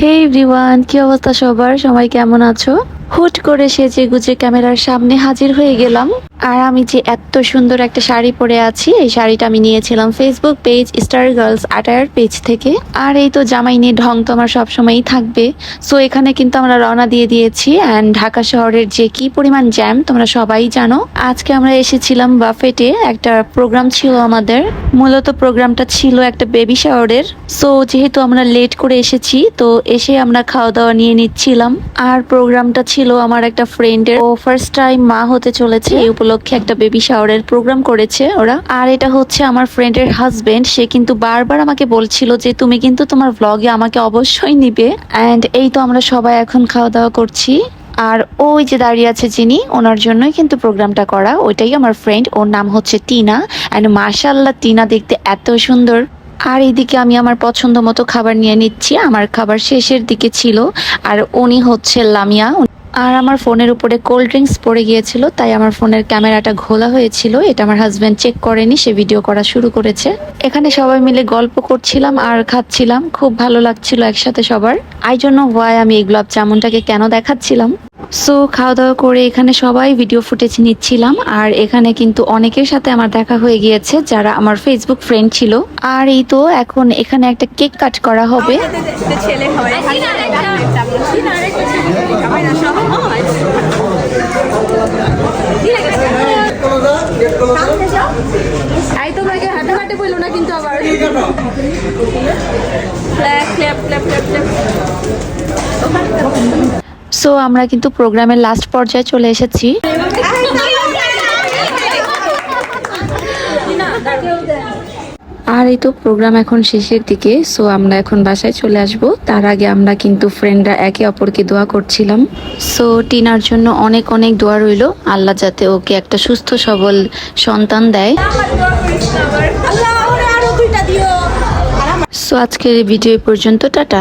হে everyone, কি অবস্থা সবার? সবাই কেমন আছো? হুট করে সেজে গুজে ক্যামেরার সামনে হাজির হয়ে গেলাম। আর আমি যে এত সুন্দর একটা শাড়ি পরে আছি, এই শাড়িটা আমি নিয়েছিলাম Facebook page Star Girls attire page থেকে। আর এই তো জামাই নিয়ে ঢং তো আমার সবসময়ই থাকবে। সো এখানে কিন্তু আমরা রওনা দিয়ে দিয়েছি। অ্যান্ড ঢাকা শহরের যে কি পরিমাণ জ্যাম তোমরা সবাই জানো। আজকে আমরা এসেছিলাম বাফেটে, একটা প্রোগ্রাম ছিল আমাদের। মূলত প্রোগ্রামটা ছিল একটা বেবি শাওয়ারের। সো যেহেতু আমরা লেট করে এসেছি, তো এসে আমরা খাওয়া দাওয়া নিয়ে নিচ্ছিলাম। আর প্রোগ্রামটা ছিল আমার একটা ফ্রেন্ডের, ও ফার্স্ট টাইম মা হতে চলেছে, এই উপলক্ষে একটা বেবি শাওয়ারের প্রোগ্রাম করেছে ওরা। আর এটা হচ্ছে আমার ফ্রেন্ডের হাজবেন্ড। সে কিন্তু বারবার আমাকে বলছিল যে তুমি কিন্তু তোমার ব্লগে আমাকে অবশ্যই নিবে। অ্যান্ড এই তো আমরা সবাই এখন খাওয়া দাওয়া করছি। আর ওই যে দাঁড়িয়ে আছে যিনি, ওনার জন্যই কিন্তু প্রোগ্রামটা করা। ওইটাই আমার ফ্রেন্ড, ওর নাম হচ্ছে টিনা। অ্যান্ড মাশাআল্লাহ, টিনা দেখতে এত সুন্দর। আর এইদিকে আমি আমার পছন্দ মতো খাবার নিয়ে নিচ্ছি। আমার খাবার শেষের দিকে ছিল। আর উনি হচ্ছে লামিয়া। আর আমার ফোনের উপরে কোল্ড ড্রিঙ্কস পড়ে গিয়েছিল, তাই আমার ফোনের ক্যামেরাটা ঘোলা হয়েছিল। এটা আমার হাজব্যান্ড চেক করেনি, সে ভিডিও করা শুরু করেছে। এখানে সবাই মিলে গল্প করছিলাম আর খাচ্ছিলাম, খুব ভালো লাগছিল একসাথে সবার। আই জন্য ওয়াই আমি এই গোলাপ জামুনটাকে কেন দেখাচ্ছিলাম। সো খাওয়া দাওয়া করে এখানে সবাই ভিডিও ফুটেজ নিচ্ছিলাম। আর এখানে কিন্তু অনেকের সাথে আমার দেখা হয়ে গিয়েছে যারা আমার ফেসবুক ফ্রেন্ড ছিল। আর এই তো এখন এখানে একটা কেক কাট করা হবে। সো আমরা কিন্তু প্রোগ্রামের লাস্ট পর্যায়ে চলে এসেছি। আর এই তো প্রোগ্রাম এখন শেষের দিকে। সো আমরা এখন বাসায় চলে আসব। তার আগে আমরা কিন্তু ফ্রেন্ডরা একে অপরকে দোয়া করছিলাম। সো টিনার জন্য অনেক অনেক দোয়া রইল, আল্লাহ যাতে ওকে একটা সুস্থ সবল সন্তান দেয়। সো আজকের এই ভিডিও পর্যন্ত, টাটা।